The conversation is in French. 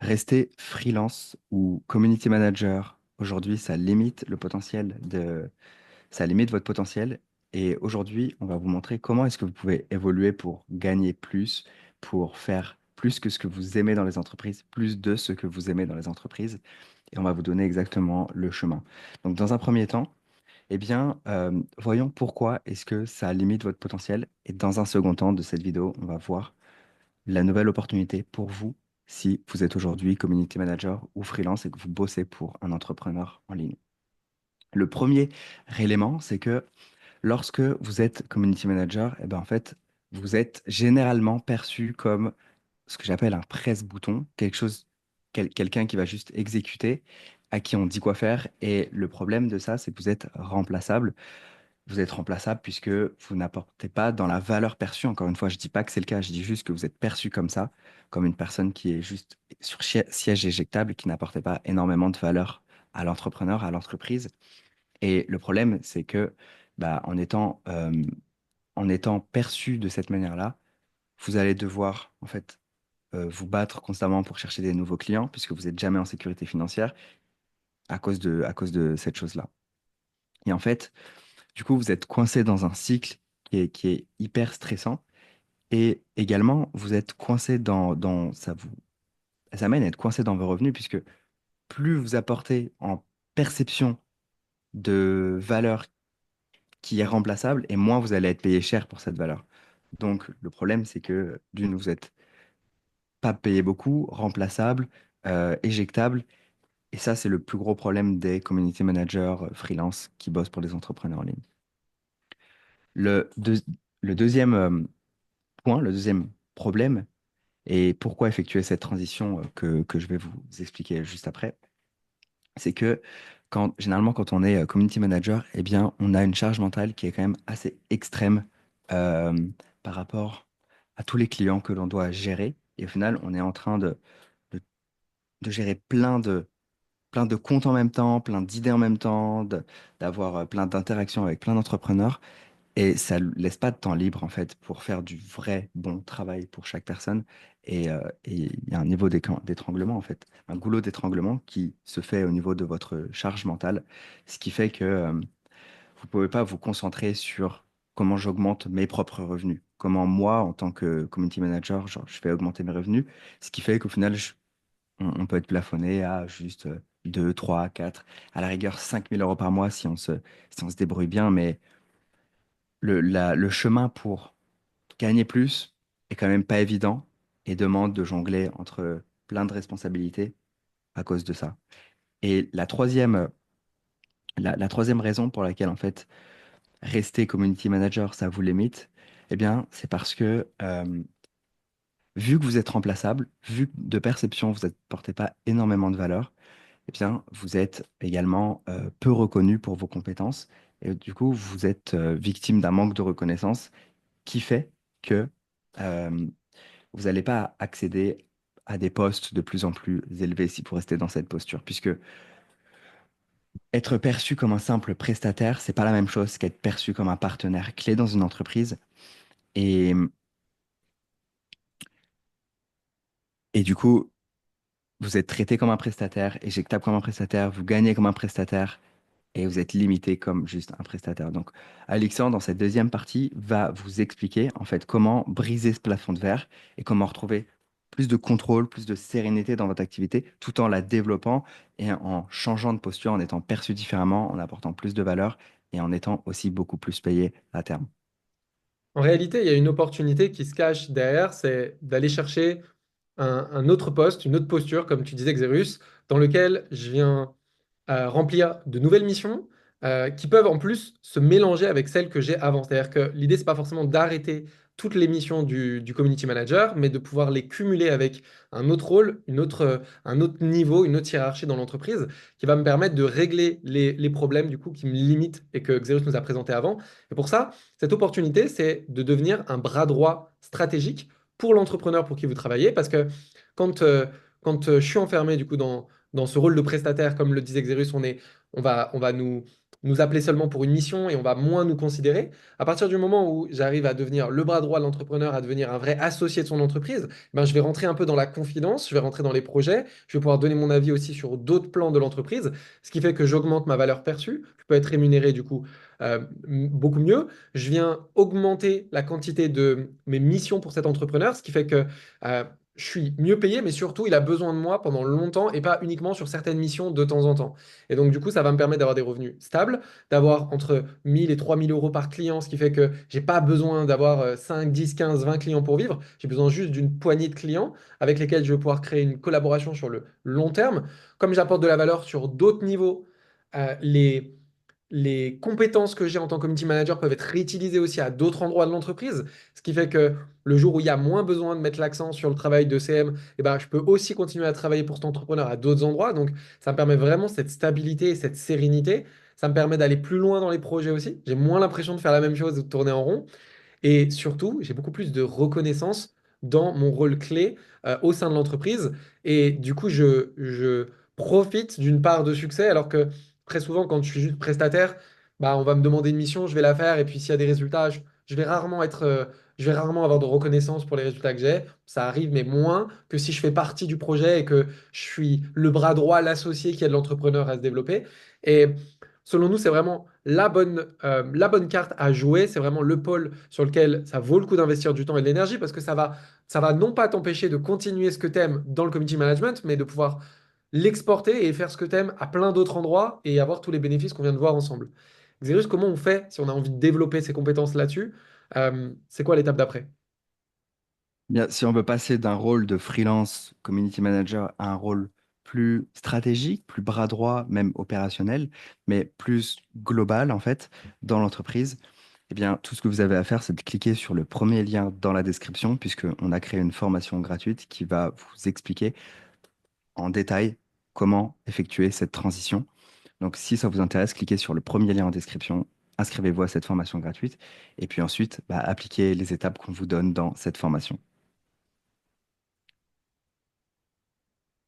Rester freelance ou community manager, aujourd'hui, ça limite votre potentiel. Et aujourd'hui, on va vous montrer comment est-ce que vous pouvez évoluer pour gagner plus, pour faire plus que ce que vous aimez dans les entreprises, plus de ce que vous aimez dans les entreprises. Et on va vous donner exactement le chemin. Donc, dans un premier temps, eh bien, voyons pourquoi est-ce que ça limite votre potentiel. Et dans un second temps de cette vidéo, on va voir la nouvelle opportunité pour vous si vous êtes aujourd'hui community manager ou freelance et que vous bossez pour un entrepreneur en ligne. Le premier élément, c'est que lorsque vous êtes community manager, eh ben, en fait, vous êtes généralement perçu comme ce que j'appelle un presse-bouton, quelqu'un qui va juste exécuter, à qui on dit quoi faire. Et le problème de ça, c'est que vous êtes remplaçable. Vous êtes remplaçable puisque vous n'apportez pas dans la valeur perçue. Encore une fois, je dis pas que c'est le cas, je dis juste que vous êtes perçu comme ça, comme une personne qui est juste sur siège éjectable et qui n'apportait pas énormément de valeur à l'entrepreneur, à l'entreprise. Et le problème, c'est que bah, en étant perçu de cette manière-là, vous allez devoir en fait vous battre constamment pour chercher des nouveaux clients puisque vous n'êtes jamais en sécurité financière à cause de cette chose-là. Et en fait, du coup, vous êtes coincé dans un cycle qui est hyper stressant. Et également, vous êtes coincé ça mène à être coincé dans vos revenus, puisque plus vous apportez en perception de valeur qui est remplaçable, et moins vous allez être payé cher pour cette valeur. Donc, le problème, c'est que d'une, vous n'êtes pas payé beaucoup, remplaçable, éjectable. Et ça, c'est le plus gros problème des community managers freelance qui bossent pour des entrepreneurs en ligne. Le, deux- le deuxième point, le deuxième problème, et pourquoi effectuer cette transition que je vais vous expliquer juste après, c'est que généralement, quand on est community manager, eh bien, on a une charge mentale qui est quand même assez extrême euh, par rapport à tous les clients que l'on doit gérer. Et au final, on est en train de, de gérer plein de comptes en même temps, plein d'idées en même temps, d'avoir plein d'interactions avec plein d'entrepreneurs. Et ça ne laisse pas de temps libre, en fait, pour faire du vrai bon travail pour chaque personne. Et il y a un niveau d'étranglement, en fait, un goulot d'étranglement qui se fait au niveau de votre charge mentale, ce qui fait que vous ne pouvez pas vous concentrer sur comment j'augmente mes propres revenus, comment moi, en tant que community manager, genre, je fais augmenter mes revenus, ce qui fait qu'au final, on peut être plafonné à juste 2, 3, 4, à la rigueur 5 000 € par mois si on se débrouille bien, mais le chemin pour gagner plus est quand même pas évident et demande de jongler entre plein de responsabilités à cause de ça. Et la troisième raison pour laquelle en fait rester community manager, ça vous limite, eh bien, c'est parce que vu que vous êtes remplaçable, vu que de perception, vous n'apportez pas énormément de valeur, eh bien, vous êtes également peu reconnu pour vos compétences. Et du coup, vous êtes victime d'un manque de reconnaissance qui fait que euh, vous n'allez pas accéder à des postes de plus en plus élevés si vous restez dans cette posture, puisque être perçu comme un simple prestataire, c'est pas la même chose qu'être perçu comme un partenaire clé dans une entreprise. Et, et du coup, vous êtes traité comme un prestataire, éjectable comme un prestataire, vous gagnez comme un prestataire, et vous êtes limité comme juste un prestataire. Donc, Alexandre, dans cette deuxième partie, va vous expliquer en fait comment briser ce plafond de verre et comment retrouver plus de contrôle, plus de sérénité dans votre activité, tout en la développant et en changeant de posture, en étant perçu différemment, en apportant plus de valeur et en étant aussi beaucoup plus payé à terme. En réalité, il y a une opportunité qui se cache derrière, c'est d'aller chercher un autre poste, une autre posture, comme tu disais, Xerus, dans lequel je viens remplir de nouvelles missions qui peuvent en plus se mélanger avec celles que j'ai avant. C'est-à-dire que l'idée, c'est pas forcément d'arrêter toutes les missions du community manager, mais de pouvoir les cumuler avec un autre rôle, un autre niveau, une autre hiérarchie dans l'entreprise qui va me permettre de régler les problèmes du coup qui me limitent et que Xerus nous a présenté avant. Et pour ça, cette opportunité, c'est de devenir un bras droit stratégique pour l'entrepreneur pour qui vous travaillez, parce que quand, euh, quand je suis enfermé du coup dans ce rôle de prestataire, comme le disait Xerus, on va nous appeler seulement pour une mission et on va moins nous considérer. À partir du moment où j'arrive à devenir le bras droit de l'entrepreneur, à devenir un vrai associé de son entreprise, ben, je vais rentrer un peu dans la confidence, je vais rentrer dans les projets, je vais pouvoir donner mon avis aussi sur d'autres plans de l'entreprise, ce qui fait que j'augmente ma valeur perçue. Je peux être rémunéré du coup beaucoup mieux. Je viens augmenter la quantité de mes missions pour cet entrepreneur, ce qui fait que euh, je suis mieux payé, mais surtout, il a besoin de moi pendant longtemps et pas uniquement sur certaines missions de temps en temps. Et donc, du coup, ça va me permettre d'avoir des revenus stables, d'avoir entre 1000 et 3000 euros par client, ce qui fait que j'ai pas besoin d'avoir 5, 10, 15, 20 clients pour vivre. J'ai besoin juste d'une poignée de clients avec lesquels je vais pouvoir créer une collaboration sur le long terme. Comme j'apporte de la valeur sur d'autres niveaux, les compétences que j'ai en tant que community manager peuvent être réutilisées aussi à d'autres endroits de l'entreprise, ce qui fait que le jour où il y a moins besoin de mettre l'accent sur le travail de CM, eh ben, je peux aussi continuer à travailler pour cet entrepreneur à d'autres endroits. Donc, ça me permet vraiment cette stabilité et cette sérénité. Ça me permet d'aller plus loin dans les projets aussi. J'ai moins l'impression de faire la même chose ou de tourner en rond. Et surtout, j'ai beaucoup plus de reconnaissance dans mon rôle clé au sein de l'entreprise. Et du coup, je profite d'une part de succès, alors que très souvent, quand je suis juste prestataire, bah, on va me demander une mission, je vais la faire, et puis s'il y a des résultats, je vais rarement je vais rarement avoir de reconnaissance pour les résultats que j'ai. Ça arrive, mais moins que si je fais partie du projet et que je suis le bras droit, l'associé qui aide l'entrepreneur à se développer. Et selon nous, c'est vraiment la bonne carte à jouer. C'est vraiment le pôle sur lequel ça vaut le coup d'investir du temps et de l'énergie parce que ça va non pas t'empêcher de continuer ce que tu aimes dans le community management, mais de pouvoir l'exporter et faire ce que tu aimes à plein d'autres endroits et avoir tous les bénéfices qu'on vient de voir ensemble. Xérus, comment on fait si on a envie de développer ses compétences là-dessus? C'est quoi l'étape d'après? Bien, si on veut passer d'un rôle de freelance community manager à un rôle plus stratégique, plus bras droit, même opérationnel, mais plus global en fait, dans l'entreprise, eh bien, tout ce que vous avez à faire, c'est de cliquer sur le premier lien dans la description, puisqu'on a créé une formation gratuite qui va vous expliquer en détail comment effectuer cette transition. Donc, si ça vous intéresse, cliquez sur le premier lien en description, inscrivez-vous à cette formation gratuite, et puis ensuite, bah, appliquez les étapes qu'on vous donne dans cette formation.